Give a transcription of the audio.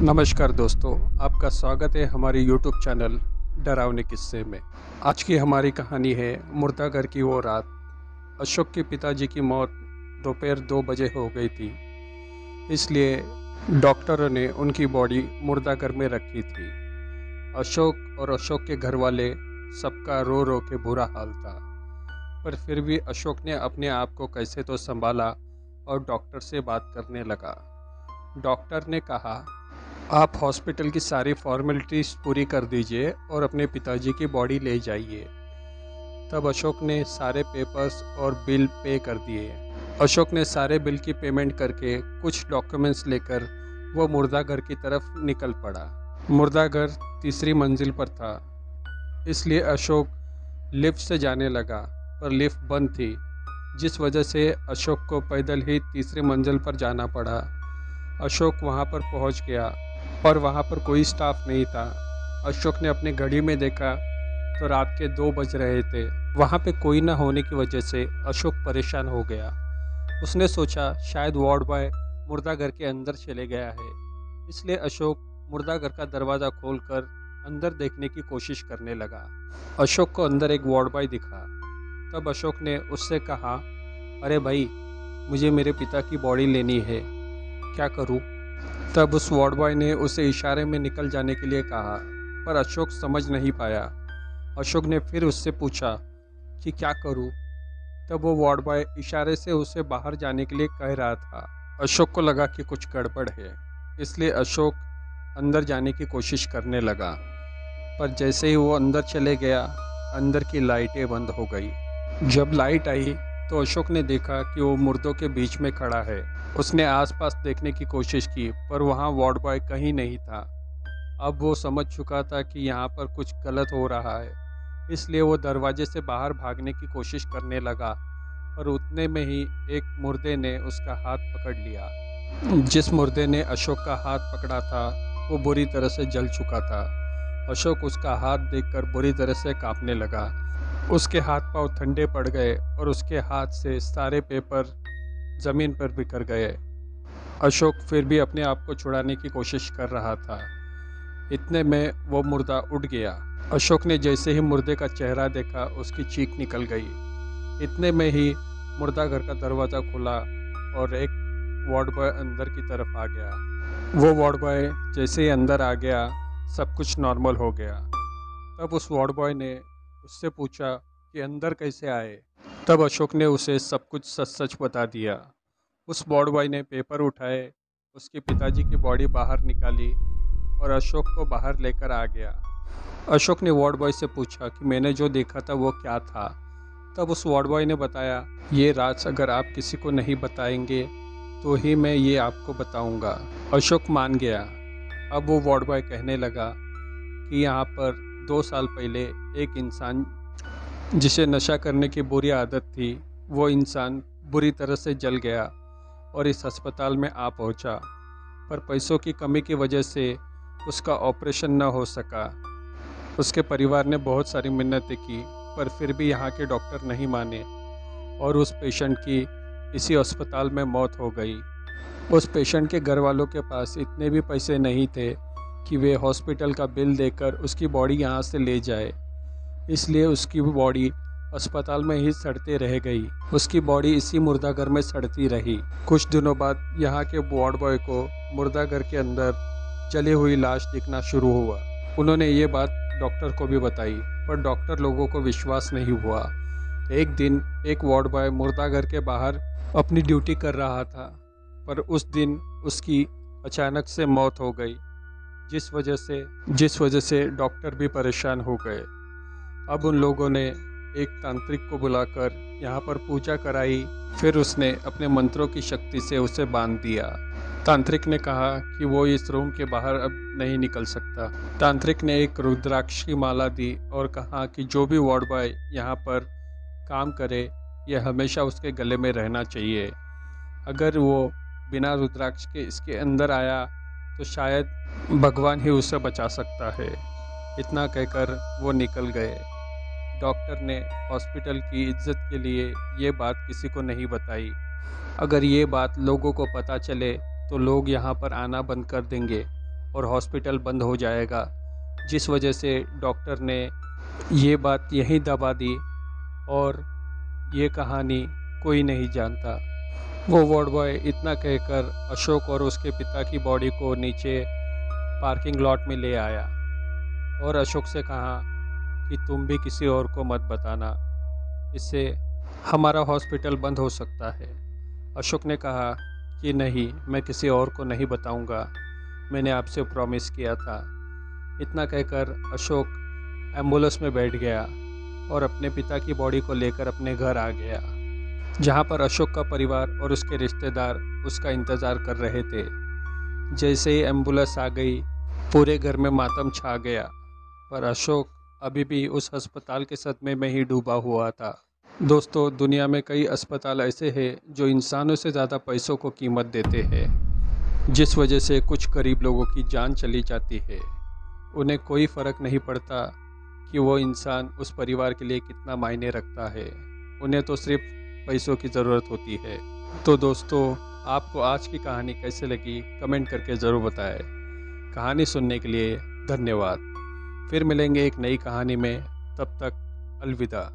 नमस्कार दोस्तों, आपका स्वागत है हमारे YouTube चैनल डरावने किस्से में। आज की हमारी कहानी है मुर्दाघर की वो रात। अशोक के पिताजी की मौत दोपहर 2 बजे हो गई थी, इसलिए डॉक्टरों ने उनकी बॉडी मुर्दाघर में रखी थी। अशोक और अशोक के घर वाले सबका रो रो के बुरा हाल था, पर फिर भी अशोक ने अपने आप को कैसे तो संभाला और डॉक्टर से बात करने लगा। डॉक्टर ने कहा, आप हॉस्पिटल की सारी फॉर्मेलिटीज़ पूरी कर दीजिए और अपने पिताजी की बॉडी ले जाइए। तब अशोक ने सारे पेपर्स और बिल पे कर दिए। अशोक ने सारे बिल की पेमेंट करके कुछ डॉक्यूमेंट्स लेकर वो मुर्दाघर की तरफ निकल पड़ा। मुर्दाघर तीसरी मंजिल पर था, इसलिए अशोक लिफ्ट से जाने लगा, पर लिफ्ट बंद थी, जिस वजह से अशोक को पैदल ही तीसरी मंजिल पर जाना पड़ा। अशोक वहाँ पर पहुँच गया, पर वहाँ पर कोई स्टाफ नहीं था। अशोक ने अपनी घड़ी में देखा तो रात के 2 बज रहे थे। वहाँ पे कोई ना होने की वजह से अशोक परेशान हो गया। उसने सोचा शायद वार्ड बॉय मुर्दाघर के अंदर चले गया है, इसलिए अशोक मुर्दाघर का दरवाज़ा खोलकर अंदर देखने की कोशिश करने लगा। अशोक को अंदर एक वार्ड बॉय दिखा। तब अशोक ने उससे कहा, अरे भाई, मुझे मेरे पिता की बॉडी लेनी है, क्या करूँ? तब उस वार्ड बॉय ने उसे इशारे में निकल जाने के लिए कहा, पर अशोक समझ नहीं पाया। अशोक ने फिर उससे पूछा कि क्या करूं? तब वो वार्ड बॉय इशारे से उसे बाहर जाने के लिए कह रहा था। अशोक को लगा कि कुछ गड़बड़ है, इसलिए अशोक अंदर जाने की कोशिश करने लगा, पर जैसे ही वो अंदर चले गया, अंदर की लाइटें बंद हो गई। जब लाइट आई तो अशोक ने देखा कि वो मुर्दों के बीच में खड़ा है। उसने आसपास देखने की कोशिश की, पर वहाँ वार्ड बॉय कहीं नहीं था। अब वो समझ चुका था कि यहाँ पर कुछ गलत हो रहा है, इसलिए वो दरवाजे से बाहर भागने की कोशिश करने लगा, पर उतने में ही एक मुर्दे ने उसका हाथ पकड़ लिया। जिस मुर्दे ने अशोक का हाथ पकड़ा था वो बुरी तरह से जल चुका था। अशोक उसका हाथ देखकर बुरी तरह से कांपने लगा। उसके हाथ पांव ठंडे पड़ गए और उसके हाथ से सारे पेपर ज़मीन पर बिखर गए। अशोक फिर भी अपने आप को छुड़ाने की कोशिश कर रहा था। इतने में वो मुर्दा उठ गया। अशोक ने जैसे ही मुर्दे का चेहरा देखा, उसकी चीख निकल गई। इतने में ही मुर्दाघर का दरवाज़ा खुला और एक वार्ड बॉय अंदर की तरफ आ गया। वो वार्ड बॉय जैसे ही अंदर आ गया, सब कुछ नॉर्मल हो गया। तब उस वार्ड बॉय ने उससे पूछा कि अंदर कैसे आए। तब अशोक ने उसे सब कुछ सच सच बता दिया। उस वार्ड बॉय ने पेपर उठाए, उसके पिताजी की बॉडी बाहर निकाली और अशोक को बाहर लेकर आ गया। अशोक ने वार्ड बॉय से पूछा कि मैंने जो देखा था वो क्या था। तब उस वार्ड बॉय ने बताया, ये राज अगर आप किसी को नहीं बताएंगे तो ही मैं ये आपको बताऊंगा। अशोक मान गया। अब वो वार्ड बॉय कहने लगा कि यहाँ पर 2 साल पहले एक इंसान जिसे नशा करने की बुरी आदत थी, वो इंसान बुरी तरह से जल गया और इस अस्पताल में आ पहुंचा, पर पैसों की कमी की वजह से उसका ऑपरेशन न हो सका। उसके परिवार ने बहुत सारी मिन्नतें की, पर फिर भी यहाँ के डॉक्टर नहीं माने और उस पेशेंट की इसी अस्पताल में मौत हो गई। उस पेशेंट के घर वालों के पास इतने भी पैसे नहीं थे कि वे हॉस्पिटल का बिल देकर उसकी बॉडी यहाँ से ले जाए, इसलिए उसकी बॉडी अस्पताल में ही सड़ते रह गई। उसकी बॉडी इसी मुर्दाघर में सड़ती रही। कुछ दिनों बाद यहाँ के वार्ड बॉय को मुर्दाघर के अंदर जली हुई लाश दिखना शुरू हुआ। उन्होंने ये बात डॉक्टर को भी बताई, पर डॉक्टर लोगों को विश्वास नहीं हुआ। एक दिन एक वार्ड बॉय मुर्दाघर के बाहर अपनी ड्यूटी कर रहा था, पर उस दिन उसकी अचानक से मौत हो गई, जिस वजह से डॉक्टर भी परेशान हो गए। अब उन लोगों ने एक तांत्रिक को बुलाकर यहाँ पर पूजा कराई। फिर उसने अपने मंत्रों की शक्ति से उसे बांध दिया। तांत्रिक ने कहा कि वो इस रूम के बाहर अब नहीं निकल सकता। तांत्रिक ने एक रुद्राक्ष की माला दी और कहा कि जो भी वार्ड बॉय यहाँ पर काम करे, यह हमेशा उसके गले में रहना चाहिए। अगर वो बिना रुद्राक्ष के इसके अंदर आया तो शायद भगवान ही उसे बचा सकता है। इतना कहकर वो निकल गए। डॉक्टर ने हॉस्पिटल की इज्जत के लिए ये बात किसी को नहीं बताई। अगर ये बात लोगों को पता चले तो लोग यहाँ पर आना बंद कर देंगे और हॉस्पिटल बंद हो जाएगा, जिस वजह से डॉक्टर ने ये बात यहीं दबा दी और ये कहानी कोई नहीं जानता। वो वार्ड बॉय इतना कहकर अशोक और उसके पिता की बॉडी को नीचे पार्किंग लॉट में ले आया और अशोक से कहा कि तुम भी किसी और को मत बताना, इससे हमारा हॉस्पिटल बंद हो सकता है। अशोक ने कहा कि नहीं, मैं किसी और को नहीं बताऊंगा, मैंने आपसे प्रॉमिस किया था। इतना कहकर अशोक एम्बुलेंस में बैठ गया और अपने पिता की बॉडी को लेकर अपने घर आ गया, जहां पर अशोक का परिवार और उसके रिश्तेदार उसका इंतज़ार कर रहे थे। जैसे ही एम्बुलेंस आ गई, पूरे घर में मातम छा गया, पर अशोक अभी भी उस अस्पताल के सदमे में ही डूबा हुआ था। दोस्तों, दुनिया में कई अस्पताल ऐसे हैं जो इंसानों से ज़्यादा पैसों को कीमत देते हैं, जिस वजह से कुछ गरीब लोगों की जान चली जाती है। उन्हें कोई फ़र्क नहीं पड़ता कि वो इंसान उस परिवार के लिए कितना मायने रखता है, उन्हें तो सिर्फ पैसों की ज़रूरत होती है। तो दोस्तों, आपको आज की कहानी कैसे लगी कमेंट करके ज़रूर बताएं। कहानी सुनने के लिए धन्यवाद। फिर मिलेंगे एक नई कहानी में, तब तक अलविदा।